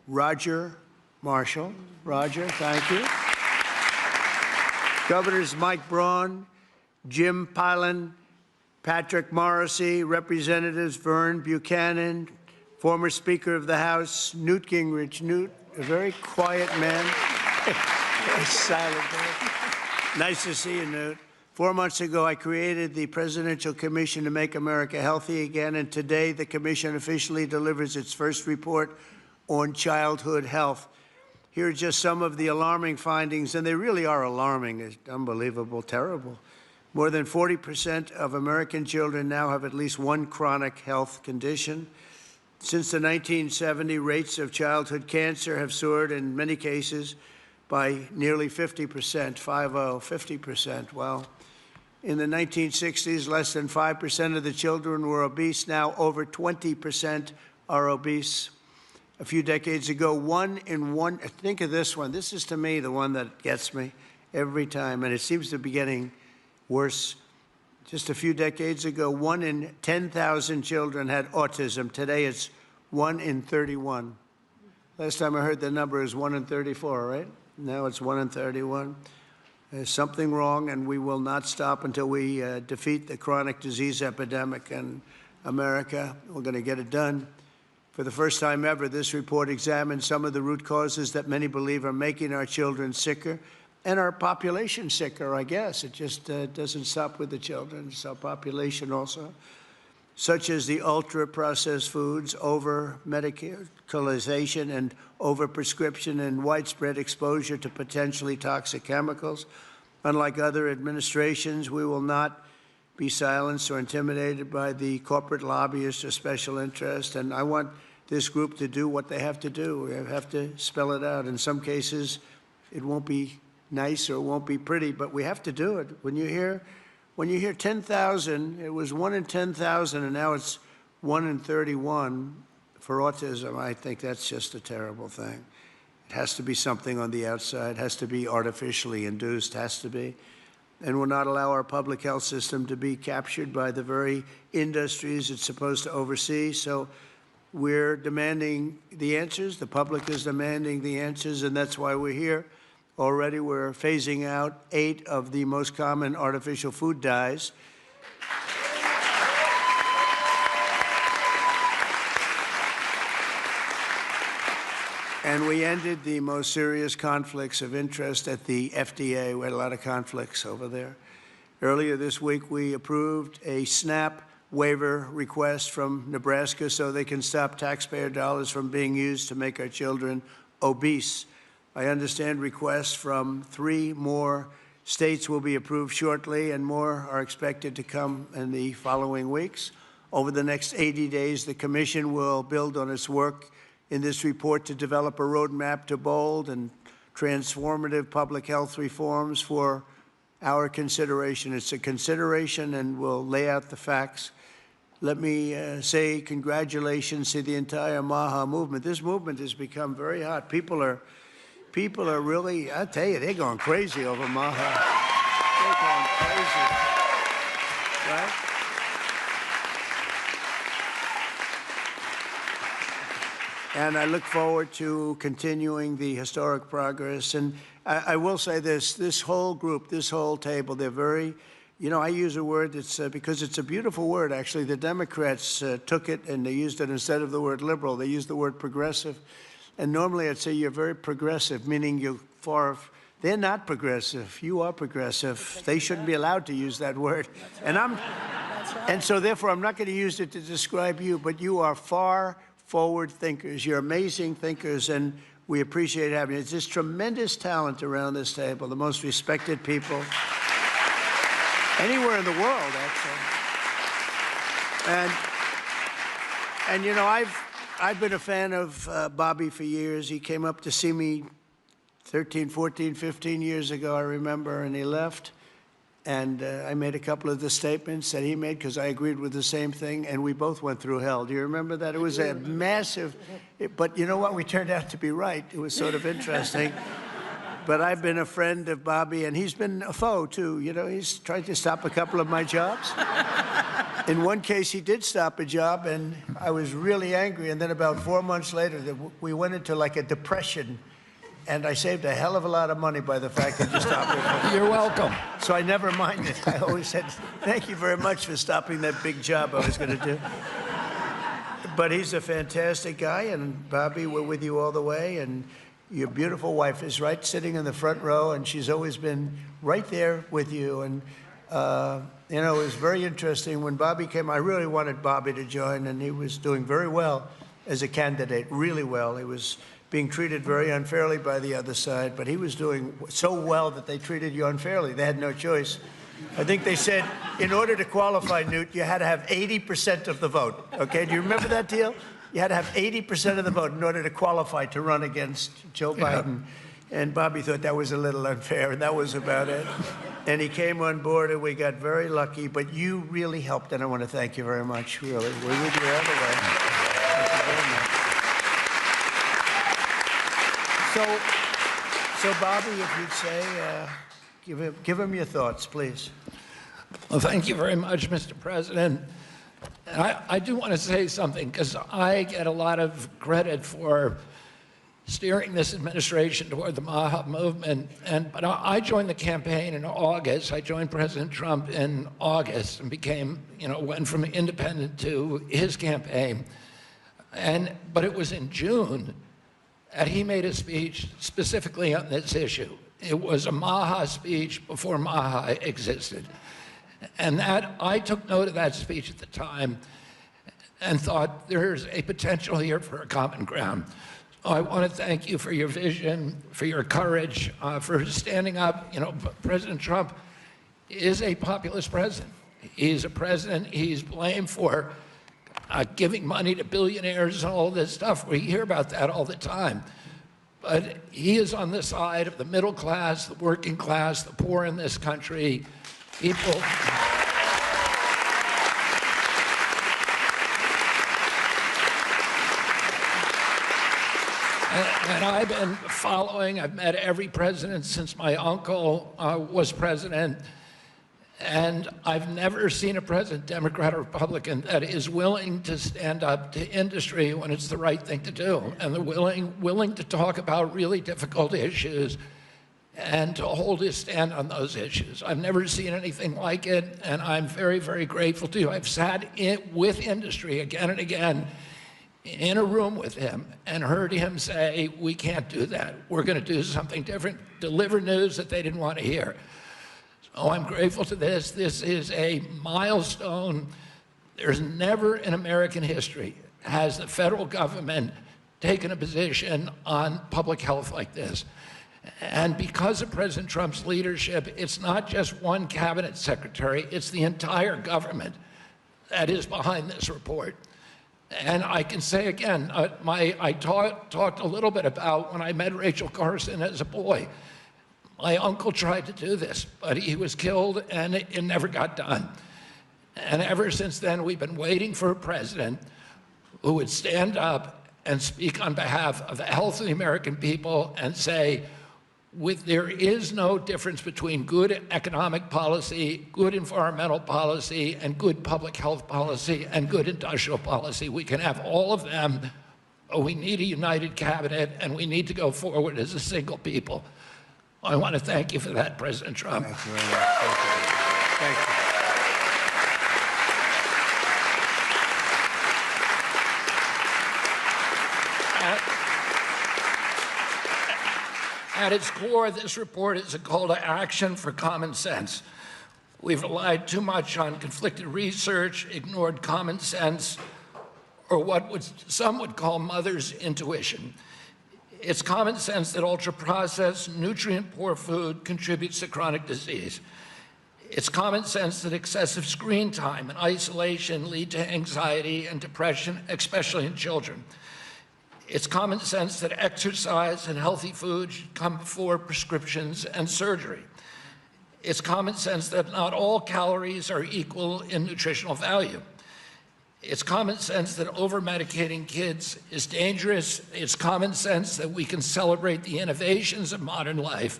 Roger Marshall. Roger, thank you. Governors Mike Braun, Jim Pilon, Patrick Morrissey, Representatives Vern Buchanan, former Speaker of the House, Newt Gingrich. Newt, a very quiet man. Very silent man. Nice to see you, Newt. 4 months ago, I created the Presidential Commission to Make America Healthy Again, and today the Commission officially delivers its first report on childhood health. Here are just some of the alarming findings, and they really are alarming. It's unbelievable, terrible. More than 40% of American children now have at least one chronic health condition. Since the 1970s, rates of childhood cancer have soared in many cases by nearly 50%, 50%. Well, in the 1960s, less than 5% of the children were obese. Now over 20% are obese. A few decades ago, 1 in 1, think of this one. This is, to me, the one that gets me every time, and it seems to be getting worse. Just a few decades ago, 1 in 10,000 children had autism. Today, it's 1 in 31. Last time I heard the number is 1 in 34, right? Now it's 1 in 31. There's something wrong, and we will not stop until we defeat the chronic disease epidemic in America. We're going to get it done. For the first time ever, this report examines some of the root causes that many believe are making our children sicker and our population sicker, I guess. It just doesn't stop with the children. It's our population also, such as the ultra-processed foods, over-medicalization and over-prescription and widespread exposure to potentially toxic chemicals. Unlike other administrations, we will not be silenced or intimidated by the corporate lobbyists or special interests. And I want this group to do what they have to do. We have to spell it out. In some cases, it won't be nice or it won't be pretty, but we have to do it. When you hear 10,000, it was 1 in 10,000, and now it's 1 in 31 for autism. I think that's just a terrible thing. It has to be something on the outside. It has to be artificially induced, has to be. And will not allow our public health system to be captured by the very industries it's supposed to oversee. So we're demanding the answers. The public is demanding the answers, and that's why we're here. Already we're phasing out 8 of the most common artificial food dyes. And we ended the most serious conflicts of interest at the FDA. We had a lot of conflicts over there. Earlier this week, we approved a SNAP waiver request from Nebraska so they can stop taxpayer dollars from being used to make our children obese. I understand requests from 3 more states will be approved shortly, and more are expected to come in the following weeks. Over the next 80 days, the Commission will build on its work in this report to develop a roadmap to bold and transformative public health reforms for our consideration. It's a consideration, and we'll lay out the facts. Let me say congratulations to the entire MAHA movement. This movement has become very hot. People are really, I tell you, they're going crazy over MAHA. They're going crazy, right? And I look forward to continuing the historic progress. And I will say this whole group, this whole table, they're very, you know, I use a word that's, because it's a beautiful word, actually. The Democrats took it and they used it instead of the word liberal. They used the word progressive. And normally I'd say you're very progressive, meaning you're far, they're not progressive. You are progressive. They shouldn't be allowed to use that word. And and so therefore I'm not going to use it to describe you, but you are far forward thinkers. You're amazing thinkers, and we appreciate having you. It's this tremendous talent around this table, the most respected people anywhere in the world, actually. And you know, I've been a fan of Bobby for years. He came up to see me 13, 14, 15 years ago, I remember, and he left. And I made a couple of the statements that he made because I agreed with the same thing, and we both went through hell. Do you remember that? It was a massive, but you know what? We turned out to be right. It was sort of interesting. But I've been a friend of Bobby, and he's been a foe, too. You know, he's tried to stop a couple of my jobs. In one case, he did stop a job, and I was really angry. And then about 4 months later, we went into like a depression, and I saved a hell of a lot of money by the fact that you stopped it. You're welcome. So I never minded. I always said, thank you very much for stopping that big job I was going to do. But he's a fantastic guy, and Bobby, we're with you all the way, and your beautiful wife is right sitting in the front row, and she's always been right there with you. And you know, it was very interesting. When Bobby came, I really wanted Bobby to join, and he was doing very well as a candidate, really well. He was being treated very unfairly by the other side, but he was doing so well that they treated you unfairly. They had no choice. I think they said, in order to qualify, Newt, you had to have 80% of the vote, okay? Do you remember that deal? You had to have 80% of the vote in order to qualify to run against Joe Biden. And Bobby thought that was a little unfair, and that was about it. And he came on board, and we got very lucky. But you really helped, and I want to thank you very much, really. We're with you all the way. Thank you very much. So Bobby, if you'd say, give him your thoughts, please. Well, thank you very much, Mr. President. I do want to say something, because I get a lot of credit for steering this administration toward the MAHA movement. But I joined the campaign in August. I joined President Trump in August and became, went from independent to his campaign. But it was in June that he made a speech specifically on this issue. It was a MAHA speech before MAHA existed. And I took note of that speech at the time and thought there's a potential here for a common ground. So I want to thank you for your vision, for your courage, for standing up. President Trump is a populist president. He's a president he's blamed for giving money to billionaires and all this stuff. We hear about that all the time. But he is on the side of the middle class, the working class, the poor in this country, people. And I've been following, I've met every president since my uncle was president, and I've never seen a president, Democrat or Republican, that is willing to stand up to industry when it's the right thing to do, and they're willing to talk about really difficult issues and to hold his stand on those issues. I've never seen anything like it, and I'm very, very grateful to you. I've sat with industry again and again in a room with him and heard him say, we can't do that. We're going to do something different, deliver news that they didn't want to hear. So I'm grateful to this. This is a milestone. There's never in American history has the federal government taken a position on public health like this. And because of President Trump's leadership, it's not just one cabinet secretary, it's the entire government that is behind this report. And I can say again, I talked a little bit about when I met Rachel Carson as a boy. My uncle tried to do this, but he was killed and it never got done. And ever since then, we've been waiting for a president who would stand up and speak on behalf of the health of the American people and say, there is no difference between good economic policy, good environmental policy, and good public health policy, and good industrial policy. We can have all of them, but we need a united cabinet, and we need to go forward as a single people. I want to thank you for that, President Trump. Thank you very much. Thank you. At its core, this report is a call to action for common sense. We've relied too much on conflicted research, ignored common sense, or what some would call mother's intuition. It's common sense that ultra-processed, nutrient-poor food contributes to chronic disease. It's common sense that excessive screen time and isolation lead to anxiety and depression, especially in children. It's common sense that exercise and healthy food should come before prescriptions and surgery. It's common sense that not all calories are equal in nutritional value. It's common sense that over-medicating kids is dangerous. It's common sense that we can celebrate the innovations of modern life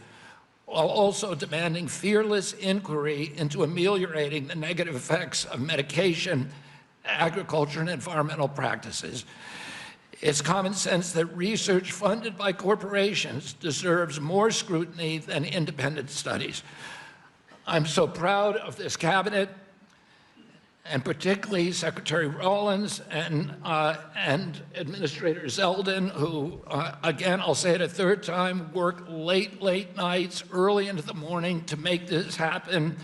while also demanding fearless inquiry into ameliorating the negative effects of medication, agriculture, and environmental practices. It's common sense that research funded by corporations deserves more scrutiny than independent studies. I'm so proud of this cabinet, and particularly Secretary Rollins and Administrator Zeldin, who, again, I'll say it a third time, work late nights, early into the morning to make this happen,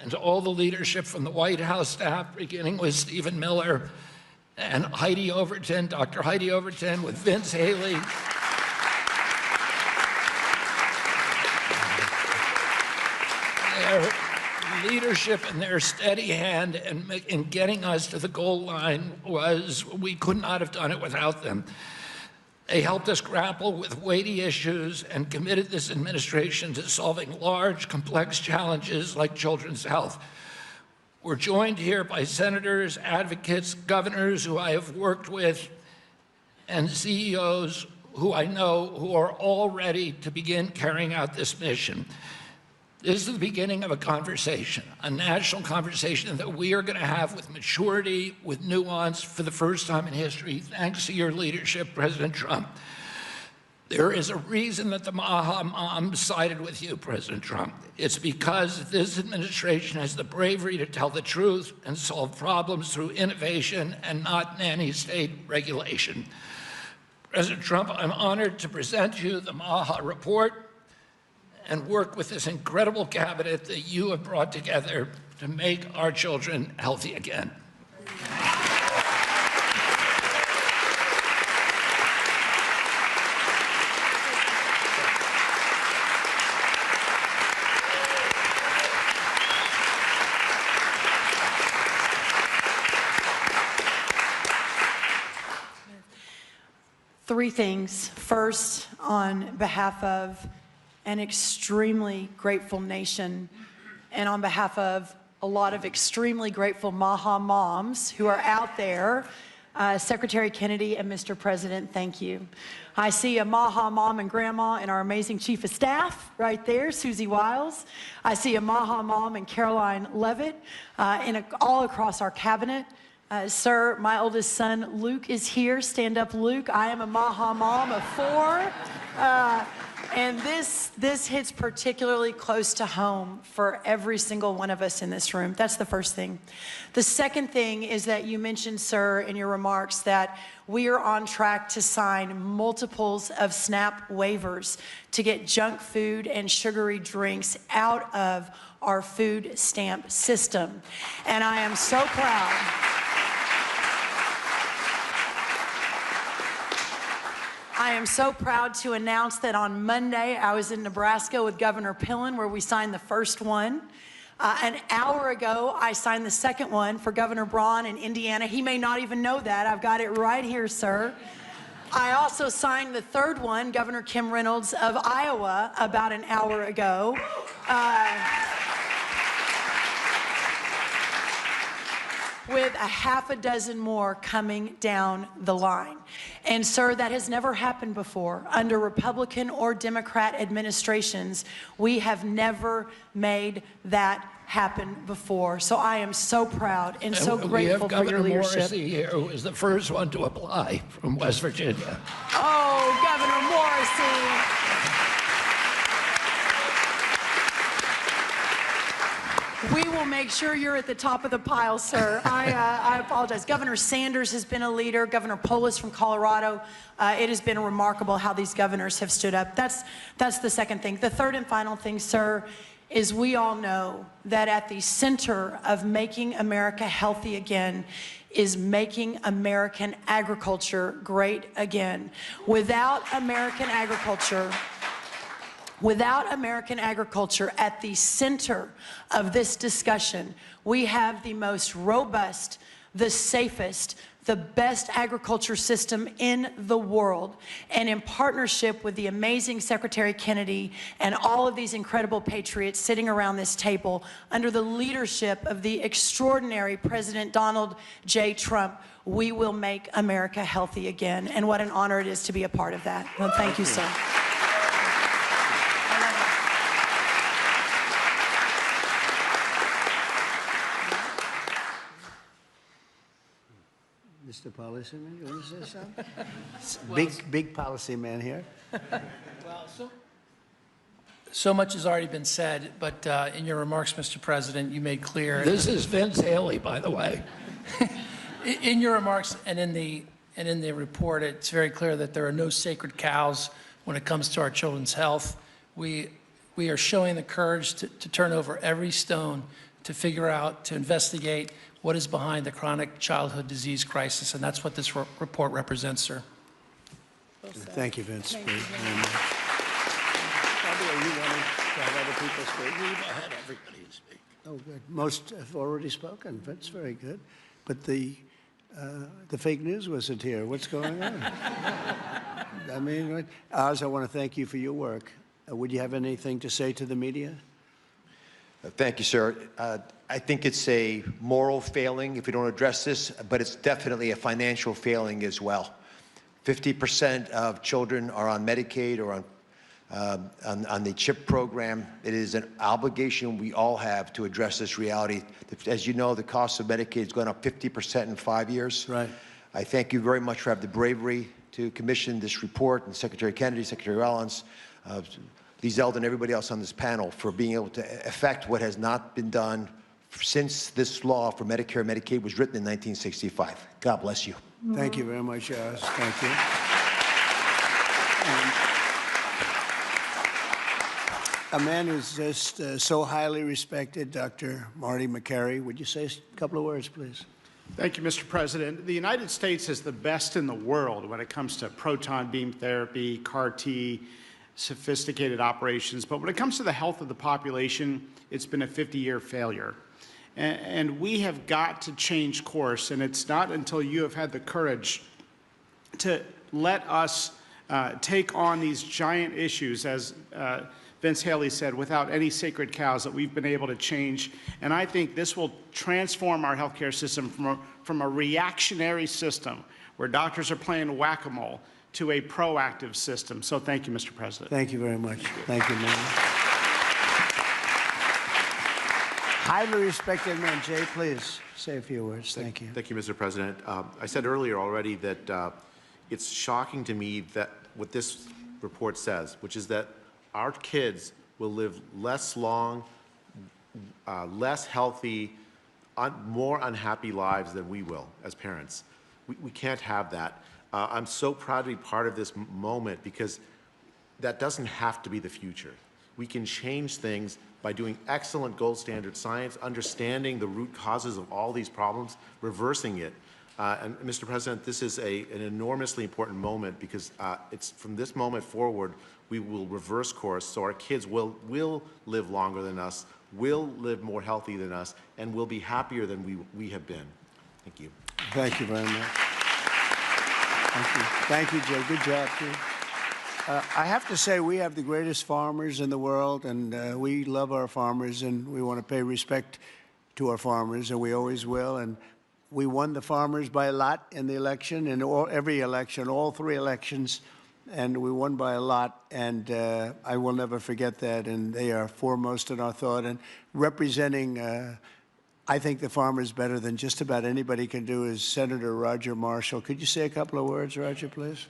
and to all the leadership from the White House staff, beginning with Stephen Miller and Heidi Overton, Dr. Heidi Overton, with Vince Haley. Their leadership and their steady hand in getting us to the goal line we could not have done it without them. They helped us grapple with weighty issues and committed this administration to solving large, complex challenges like children's health. We're joined here by senators, advocates, governors who I have worked with, and CEOs who I know who are all ready to begin carrying out this mission. This is the beginning of a conversation, a national conversation that we are going to have with maturity, with nuance, for the first time in history, thanks to your leadership, President Trump. There is a reason that the Maha Moms sided with you, President Trump. It's because this administration has the bravery to tell the truth and solve problems through innovation and not nanny state regulation. President Trump, I'm honored to present you the Maha report and work with this incredible cabinet that you have brought together to make our children healthy again. Three things. First, on behalf of an extremely grateful nation, and on behalf of a lot of extremely grateful Maha moms who are out there, Secretary Kennedy and Mr. President, thank you. I see a Maha mom and grandma and our amazing Chief of Staff right there, Susie Wiles. I see a Maha mom and Caroline Levitt all across our cabinet. Sir, my oldest son, Luke, is here. Stand up, Luke. I am a Maha mom of 4. And this hits particularly close to home for every single one of us in this room. That's the first thing. The second thing is that you mentioned, sir, in your remarks that we are on track to sign multiples of SNAP waivers to get junk food and sugary drinks out of our food stamp system. And I am so proud. I am so proud to announce that on Monday, I was in Nebraska with Governor Pillen, where we signed the first one. An hour ago, I signed the second one for Governor Braun in Indiana. He may not even know that. I've got it right here, sir. I also signed the third one, Governor Kim Reynolds of Iowa, about an hour ago. With a half a dozen more coming down the line. And sir, that has never happened before. Under Republican or Democrat administrations, we have never made that happen before. So I am so proud and so grateful for your leadership. We have Governor Morrissey here, who was the first one to apply from West Virginia. Oh, Governor Morrissey. We will make sure you're at the top of the pile, sir. I apologize. Governor Sanders has been a leader. Governor Polis from Colorado. It has been remarkable how these governors have stood up. That's the second thing. The third and final thing, sir, is we all know that at the center of making America healthy again is making American agriculture great again. Without American agriculture at the center of this discussion, we have the most robust, the safest, the best agriculture system in the world. And in partnership with the amazing Secretary Kennedy and all of these incredible patriots sitting around this table, under the leadership of the extraordinary President Donald J. Trump, we will make America healthy again. And what an honor it is to be a part of that. Well, thank you, sir. Mr. Policyman, you want to say something? Big policy man here. Well, so much has already been said, but in your remarks, Mr. President, you made clear. This is Vince Haley, by the way. In your remarks and in the report, it's very clear that there are no sacred cows when it comes to our children's health. We are showing the courage to turn over every stone to figure out, to investigate what is behind the chronic childhood disease crisis, and that's what this report represents, sir. Thank you, Vince. Thank you very much. By the way, you wanted to have other people speak? We've had everybody speak. Oh, good. Most have already spoken. That's very good. But the fake news wasn't here. What's going on? I mean, Oz, I want to thank you for your work. Would you have anything to say to the media? Thank you, sir. I think it's a moral failing if we don't address this, but it's definitely a financial failing as well. 50% of children are on Medicaid or on the CHIP program. It is an obligation we all have to address this reality. As you know, the cost of Medicaid has gone up 50% in 5 years. Right. I thank you very much for having the bravery to commission this report, and Secretary Kennedy, Secretary Rollins, Lee Zeldin, and everybody else on this panel for being able to effect what has not been done since this law for Medicare and Medicaid was written in 1965. God bless you. Thank you very much, Oz. Thank you. A man who's just so highly respected, Dr. Marty McCary. Would you say a couple of words, please? Thank you, Mr. President. The United States is the best in the world when it comes to proton beam therapy, CAR-T, sophisticated operations. But when it comes to the health of the population, it's been a 50-year failure. And we have got to change course, and it's not until you have had the courage to let us take on these giant issues, as Vince Haley said, without any sacred cows, that we've been able to change. And I think this will transform our healthcare system from a reactionary system where doctors are playing whack-a-mole to a proactive system. So thank you, Mr. President. Thank you very much. Thank you, man. Highly respected man. Jay, please say a few words. Thank you. Thank you, Mr. President. I said earlier already that it's shocking to me that what this report says, which is that our kids will live less long, less healthy, more unhappy lives than we will as parents. We can't have that. I'm so proud to be part of this moment because that doesn't have to be the future. We can change things by doing excellent gold standard science, understanding the root causes of all these problems, reversing it. And Mr. President, this is an enormously important moment because it's from this moment forward, we will reverse course so our kids will live longer than us, will live more healthy than us, and will be happier than we have been. Thank you. Thank you very much. Thank you. Thank you, Jay. Good job, too. I have to say we have the greatest farmers in the world, and we love our farmers, and we want to pay respect to our farmers, and we always will. And we won the farmers by a lot in the election, in every election, all 3 elections, and we won by a lot. And I will never forget that, and they are foremost in our thought. And representing, I think, the farmers better than just about anybody can do is Senator Roger Marshall. Could you say a couple of words, Roger, please?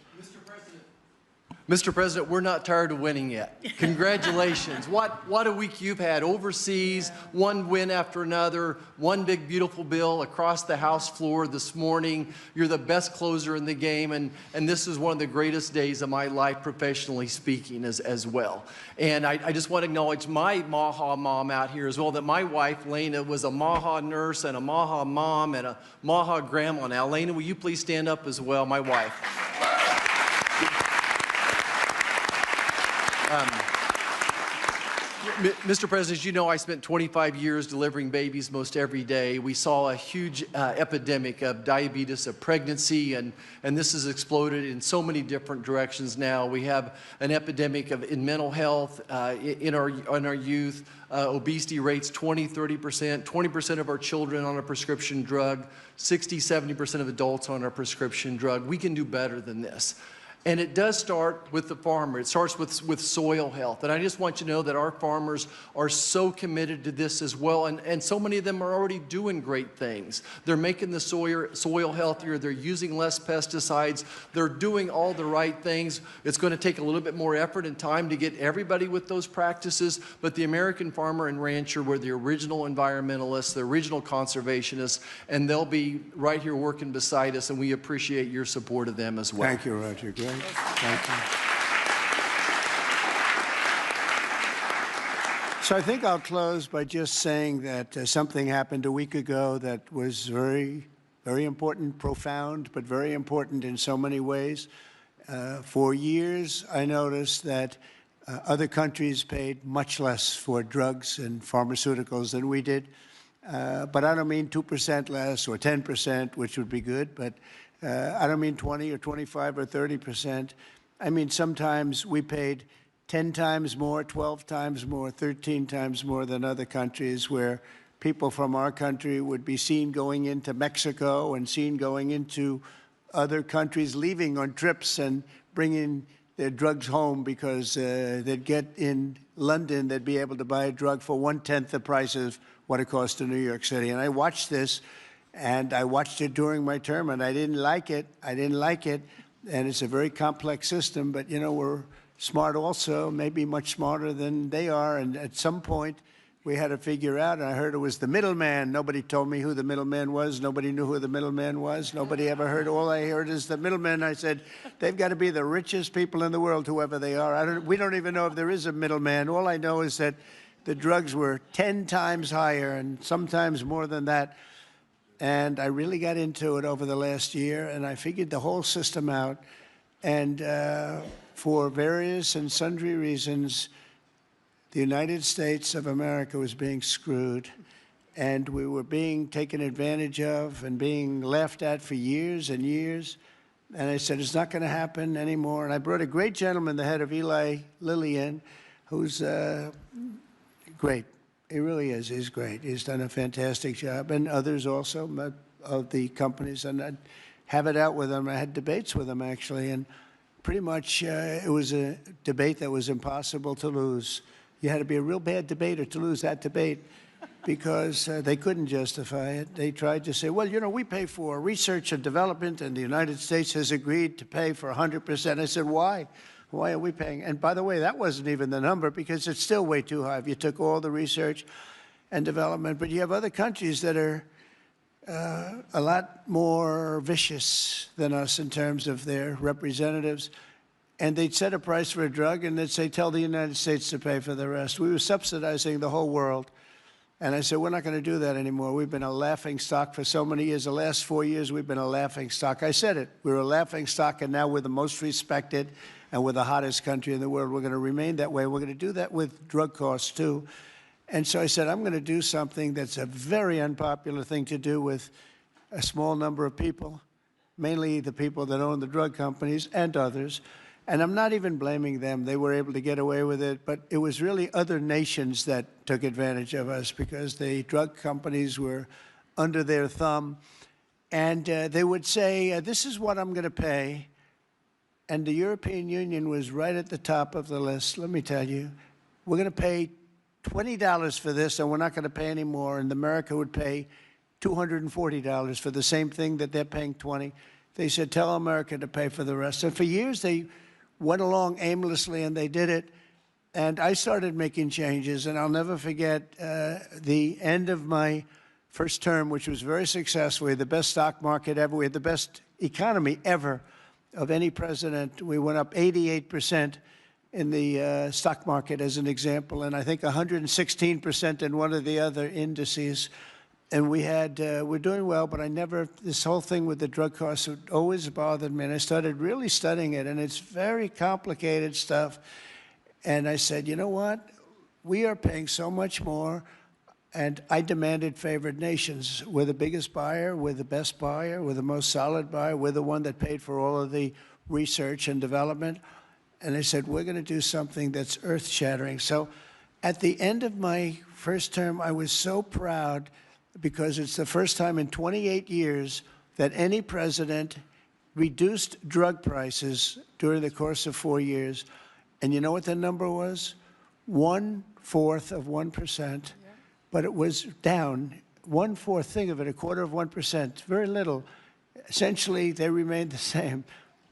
Mr. President, we're not tired of winning yet. Congratulations. What a week you've had overseas, one win after another, one big, beautiful bill across the House floor this morning. You're the best closer in the game, and this is one of the greatest days of my life, professionally speaking, as well. And I just want to acknowledge my Maha mom out here as well, that my wife, Lena, was a Maha nurse and a Maha mom and a Maha grandma. Now, Lena, will you please stand up as well, my wife? Mr. President, as you know, I spent 25 years delivering babies most every day. We saw a huge epidemic of diabetes, of pregnancy, and this has exploded in so many different directions now. We have an epidemic in mental health in our youth, obesity rates 20%, 30%, of our children on a prescription drug, 60%, 70% of adults on a prescription drug. We can do better than this. And it does start with the farmer. It starts with soil health. And I just want you to know that our farmers are so committed to this as well. And so many of them are already doing great things. They're making the soil healthier. They're using less pesticides. They're doing all the right things. It's going to take a little bit more effort and time to get everybody with those practices. But the American farmer and rancher were the original environmentalists, the original conservationists, and they'll be right here working beside us, and we appreciate your support of them as well. Thank you, Roger. Great. Thank you. So I think I'll close by just saying that something happened a week ago that was very, very important, profound, but very important in so many ways. For years, I noticed that other countries paid much less for drugs and pharmaceuticals than we did. But I don't mean 2% less or 10%, which would be good, but I don't mean 20 or 25 or 30%. I mean, sometimes we paid 10 times more, 12 times more, 13 times more than other countries, where people from our country would be seen going into Mexico and seen going into other countries, leaving on trips and bringing their drugs home because they'd get in London, they'd be able to buy a drug for 1/10 the price of what it costs in New York City. And I watched this. And I watched it during my term, and I didn't like it. I didn't like it. And it's a very complex system, but, you know, we're smart also, maybe much smarter than they are. And at some point, we had to figure out, and I heard it was the middleman. Nobody told me who the middleman was. Nobody knew who the middleman was. Nobody ever heard. All I heard is the middleman. I said, they've got to be the richest people in the world, whoever they are. We don't even know if there is a middleman. All I know is that the drugs were 10 times higher and sometimes more than that. And I really got into it over the last year, and I figured the whole system out. And for various and sundry reasons, the United States of America was being screwed, and we were being taken advantage of and being laughed at for years and years. And I said, it's not going to happen anymore. And I brought a great gentleman, the head of Eli Lilly, in, who's great. He really is. He's great. He's done a fantastic job, and others also of the companies. And I'd have it out with him. I had debates with him, actually, and pretty much it was a debate that was impossible to lose. You had to be a real bad debater to lose that debate because they couldn't justify it. They tried to say, well, you know, we pay for research and development, and the United States has agreed to pay for 100%. I said, why? Why are we paying? And by the way, that wasn't even the number because it's still way too high if you took all the research and development. But you have other countries that are a lot more vicious than us in terms of their representatives. And they'd set a price for a drug and they'd say, tell the United States to pay for the rest. We were subsidizing the whole world. And I said, we're not going to do that anymore. We've been a laughing stock for so many years. The last 4 years, we've been a laughing stock. I said it. We were a laughing stock, and now we're the most respected and we're the hottest country in the world. We're going to remain that way. We're going to do that with drug costs, too. And so I said, I'm going to do something that's a very unpopular thing to do with a small number of people, mainly the people that own the drug companies and others. And I'm not even blaming them. They were able to get away with it. But it was really other nations that took advantage of us because the drug companies were under their thumb. And they would say, this is what I'm going to pay. And the European Union was right at the top of the list. Let me tell you, we're going to pay $20 for this, and we're not going to pay any more. And America would pay $240 for the same thing that they're paying $20. They said, tell America to pay for the rest. And for years, they went along aimlessly, and they did it. And I started making changes, and I'll never forget the end of my first term, which was very successful. We had the best stock market ever. We had the best economy ever of any president. We went up 88% in the stock market, as an example, and I think 116% in one of the other indices. And we had, we're doing well, but this whole thing with the drug costs always bothered me. And I started really studying it, and it's very complicated stuff. And I said, you know what? We are paying so much more, and I demanded favored nations. We're the biggest buyer, we're the best buyer, we're the most solid buyer, we're the one that paid for all of the research and development. And I said, we're going to do something that's earth-shattering. So at the end of my first term, I was so proud because it's the first time in 28 years that any president reduced drug prices during the course of 4 years. And you know what the number was? 1/4 of 1%, but it was down. 1/4, think of it, 1/4 of 1%, very little. Essentially, they remained the same.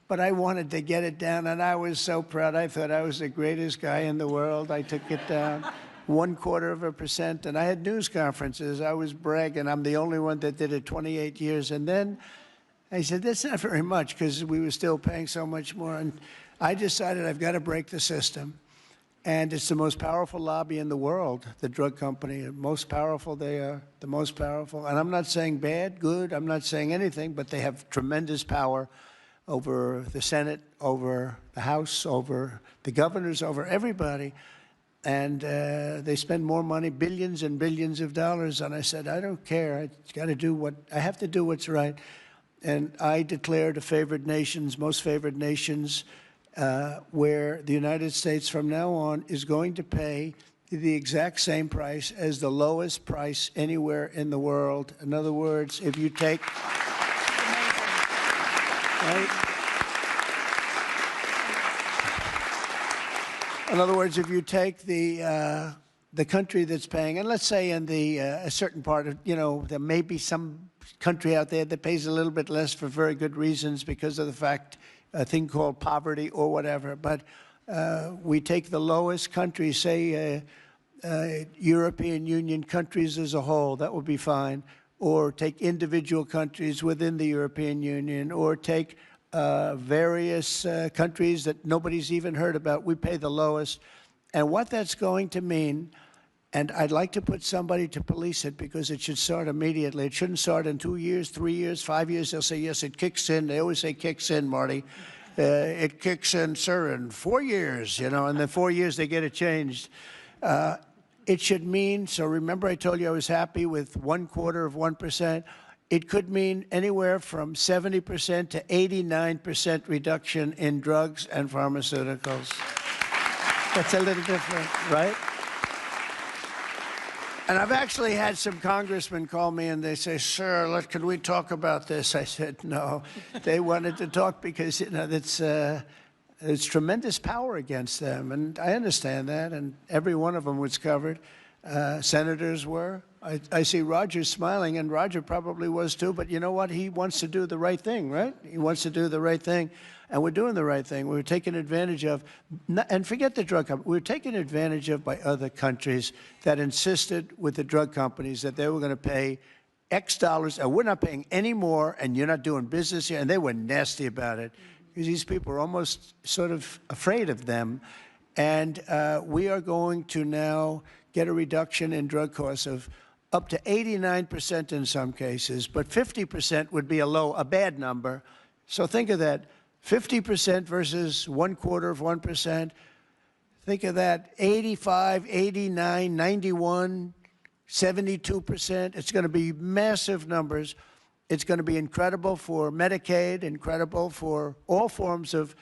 But I wanted to get it down, and I was so proud. I thought I was the greatest guy in the world. I took it down 1/4 of a percent, and I had news conferences. I was bragging. I'm the only one that did it 28 years. And then I said, that's not very much, because we were still paying so much more. And I decided I've got to break the system. And it's the most powerful lobby in the world, the drug company. The most powerful they are, the most powerful. And I'm not saying bad, good, I'm not saying anything, but they have tremendous power over the Senate, over the House, over the governors, over everybody. And they spend more money, billions and billions of dollars. And I said, I don't care. I have to do what's right. And I declared a favored nations, most favored nations, where the United States from now on is going to pay the exact same price as the lowest price anywhere in the world. In other words, if you take, right? In other words, if you take the country that's paying, and let's say in a certain part of, there may be some country out there that pays a little bit less for very good reasons because of the fact, a thing called poverty or whatever. But we take the lowest country, say European Union countries as a whole, that would be fine. Or take individual countries within the European Union, or take various countries that nobody's even heard about. We pay the lowest. And what that's going to mean, and I'd like to put somebody to police it, because it should start immediately. It shouldn't start in 2 years, 3 years, 5 years. They'll say, yes, it kicks in. They always say kicks in, Marty. It kicks in, sir, in 4 years, and then 4 years they get it changed. It should mean, so remember I told you I was happy with 1/4 of 1%. It could mean anywhere from 70% to 89% reduction in drugs and pharmaceuticals. That's a little different, right? And I've actually had some congressmen call me and they say, sir, can we talk about this? I said, no. They wanted to talk because, there's tremendous power against them. And I understand that. And every one of them was covered. Senators were. I see Roger smiling, and Roger probably was too. But you know what? He wants to do the right thing, right? He wants to do the right thing. And we're doing the right thing. We're taken advantage of, and forget the drug company, we're taken advantage of by other countries that insisted with the drug companies that they were going to pay X dollars, and we're not paying any more, and you're not doing business here. And they were nasty about it, because these people are almost sort of afraid of them. And we are going to now get a reduction in drug costs of up to 89% in some cases, but 50% would be a bad number. So think of that. 50% versus 1/4 of 1%. Think of that, 85, 89, 91, 72%. It's going to be massive numbers. It's going to be incredible for Medicaid, incredible for all forms of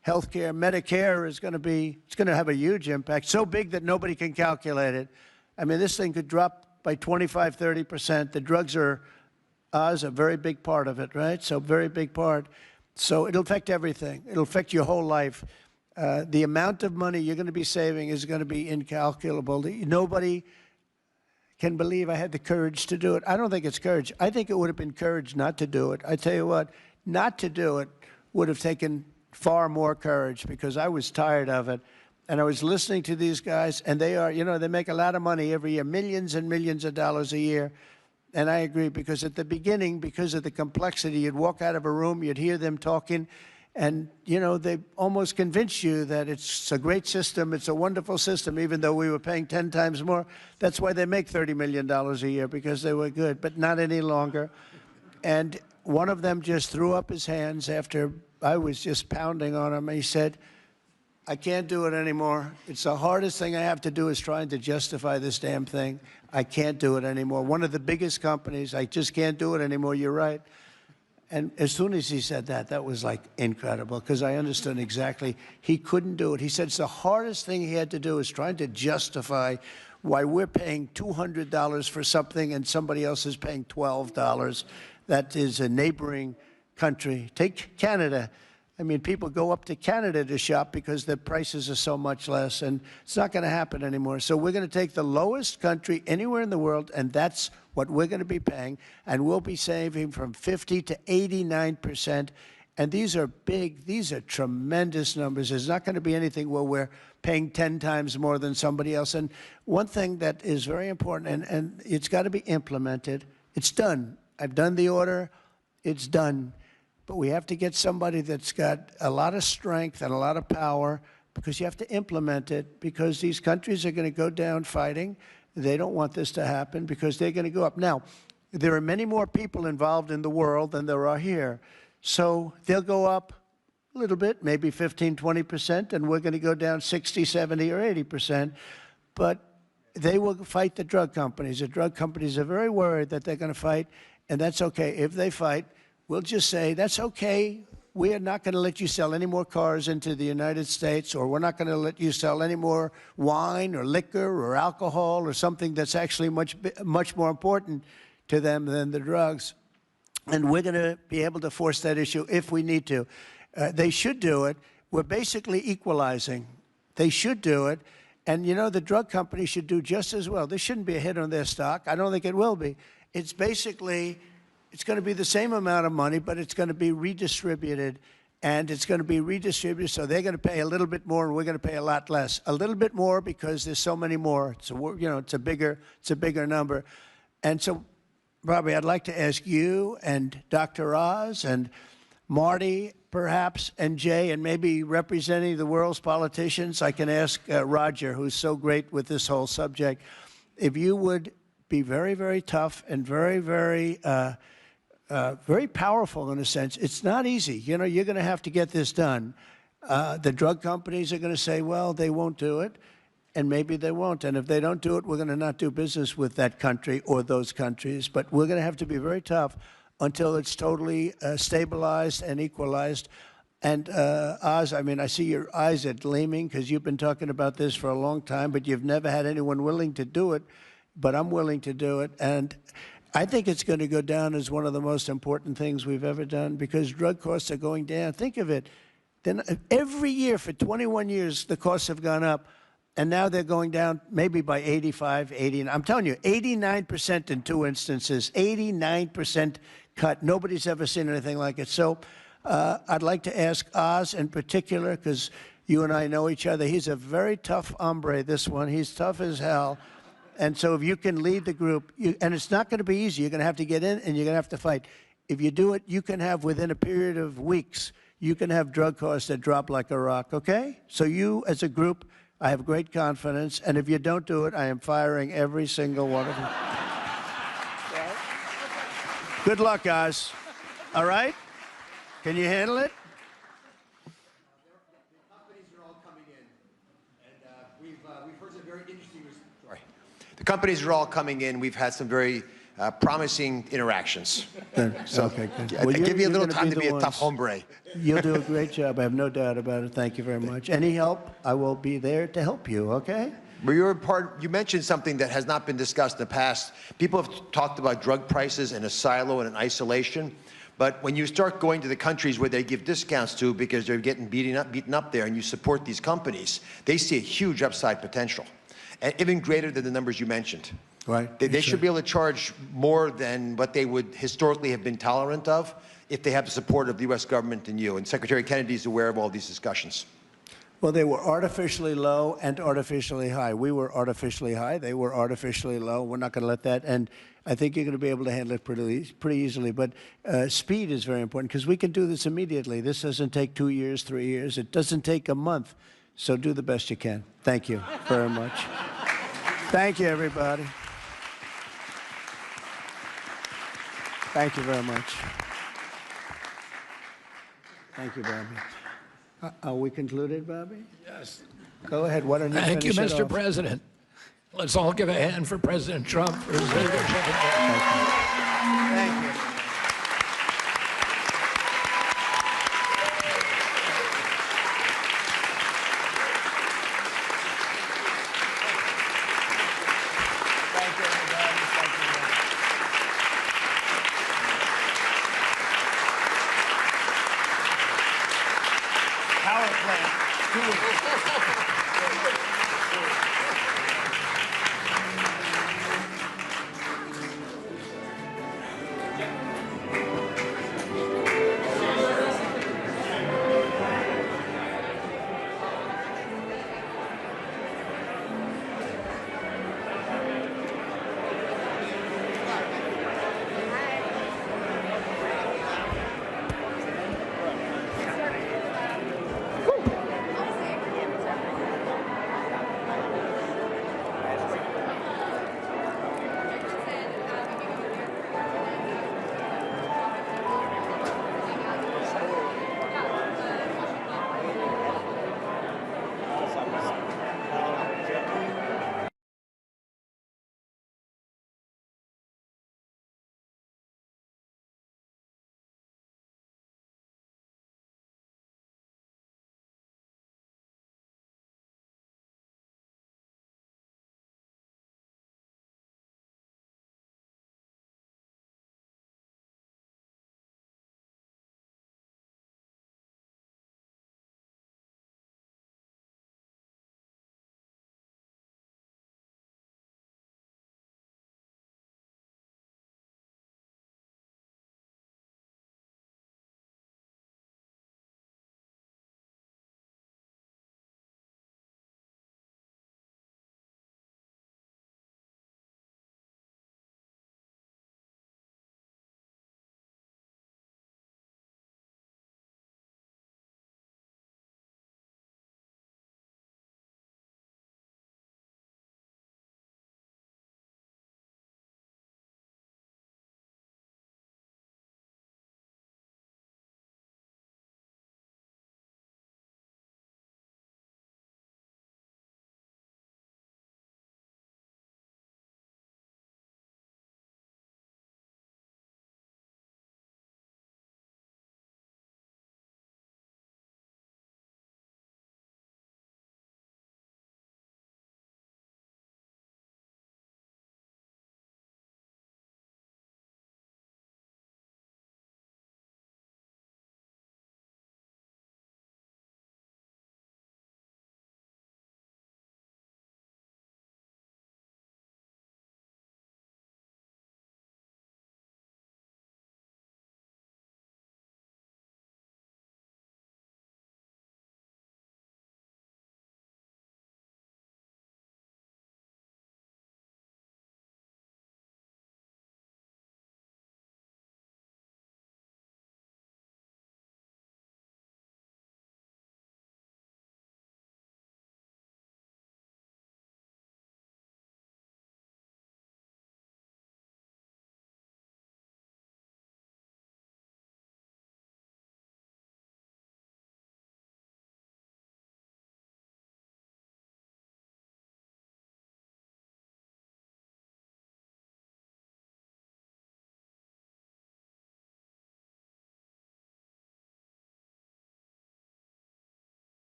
health care. Medicare is going to have a huge impact, so big that nobody can calculate it. I mean, this thing could drop by 25, 30%. The drugs are a very big part of it, right? So very big part. So it'll affect everything. It'll affect your whole life. The amount of money you're going to be saving is going to be incalculable. Nobody can believe I had the courage to do it. I don't think it's courage. I think it would have been courage not to do it. I tell you what, not to do it would have taken far more courage, because I was tired of it. And I was listening to these guys, and they make a lot of money every year, millions and millions of dollars a year. And I agree, because at the beginning, because of the complexity, you'd walk out of a room, you'd hear them talking, and, they almost convince you that it's a great system, it's a wonderful system, even though we were paying 10 times more. That's why they make $30 million a year, because they were good, but not any longer. And one of them just threw up his hands after I was just pounding on him. He said, I can't do it anymore. It's the hardest thing I have to do is trying to justify this damn thing. I can't do it anymore. One of the biggest companies, I just can't do it anymore. You're right. And as soon as he said that, that was like incredible, because I understood exactly he couldn't do it. He said it's the hardest thing he had to do is trying to justify why we're paying $200 for something and somebody else is paying $12. That is a neighboring country. Take Canada. I mean, people go up to Canada to shop because the prices are so much less, and it's not going to happen anymore. So we're going to take the lowest country anywhere in the world, and that's what we're going to be paying, and we'll be saving from 50 to 89%. And these are big, these are tremendous numbers. There's not going to be anything where we're paying 10 times more than somebody else. And one thing that is very important, and it's got to be implemented, it's done. I've done the order, it's done. But we have to get somebody that's got a lot of strength and a lot of power, because you have to implement it, because these countries are going to go down fighting. They don't want this to happen because they're going to go up. Now, there are many more people involved in the world than there are here. So they'll go up a little bit, maybe 15, 20%, and we're going to go down 60, 70, or 80%. But they will fight the drug companies. The drug companies are very worried that they're going to fight, and that's okay. If they fight, we'll just say, that's okay. We are not going to let you sell any more cars into the United States, or we're not going to let you sell any more wine or liquor or alcohol or something that's actually much more important to them than the drugs. And we're going to be able to force that issue if we need to. They should do it. We're basically equalizing. They should do it. And, you know, the drug companies should do just as well. This shouldn't be a hit on their stock. I don't think it will be. It's basically... it's going to be the same amount of money, but it's going to be redistributed, and it's going to be redistributed, so they're going to pay a little bit more, and we're going to pay a lot less. A little bit more because there's so many more. So, you know, it's a bigger number. And so, Robbie, I'd like to ask you and Dr. Oz and Marty, perhaps, and Jay, and maybe representing the world's politicians, I can ask Roger, who's so great with this whole subject, if you would be very, very tough and very, very powerful in a sense. It's not easy. You know, you're going to have to get this done. The drug companies are going to say, well, they won't do it, and maybe they won't. And if they don't do it, we're going to not do business with that country or those countries. But we're going to have to be very tough until it's totally stabilized and equalized. And Oz, I mean, I see your eyes are gleaming because you've been talking about this for a long time, but you've never had anyone willing to do it. But I'm willing to do it. And I think it's going to go down as one of the most important things we've ever done, because drug costs are going down. Think of it. Then every year for 21 years, the costs have gone up, and now they're going down maybe by 85, 80. I'm telling you, 89% in 2 instances, 89% cut. Nobody's ever seen anything like it. So I'd like to ask Oz in particular, because you and I know each other. He's a very tough hombre, this one. He's tough as hell. And so if you can lead the group, and it's not going to be easy. You're going to have to get in, and you're going to have to fight. If you do it, you can have, within a period of weeks, you can have drug costs that drop like a rock, okay? So you, as a group, I have great confidence. And if you don't do it, I am firing every single one of you. Good luck, guys. All right? Can you handle it? The companies are all coming in, and we've heard some very interesting... The companies are all coming in. We've had some very promising interactions. So, okay, good. Well, give me a little time to be a tough hombre. You'll do a great job. I have no doubt about it. Thank you very much. Any help, I will be there to help you, okay? Well, you mentioned something that has not been discussed in the past. People have talked about drug prices in a silo and in isolation. But when you start going to the countries where they give discounts to because they're getting beaten up there, and you support these companies, they see a huge upside potential. And even greater than the numbers you mentioned. Right. They should be able to charge more than what they would historically have been tolerant of if they have the support of the U.S. government and you. And Secretary Kennedy is aware of all these discussions. Well, they were artificially low and artificially high. We were artificially high. They were artificially low. We're not going to let that. And I think you're going to be able to handle it pretty easily. But speed is very important, because we can do this immediately. This doesn't take 2 years, 3 years. It doesn't take a month. So do the best you can. Thank you very much. Thank you, everybody. Thank you very much. Thank you, Bobby. Are we concluded, Bobby? Yes. Go ahead. Why don't you Thank you, finish it Mr. off? President. Let's all give a hand for President Trump for his leadership. Thank you.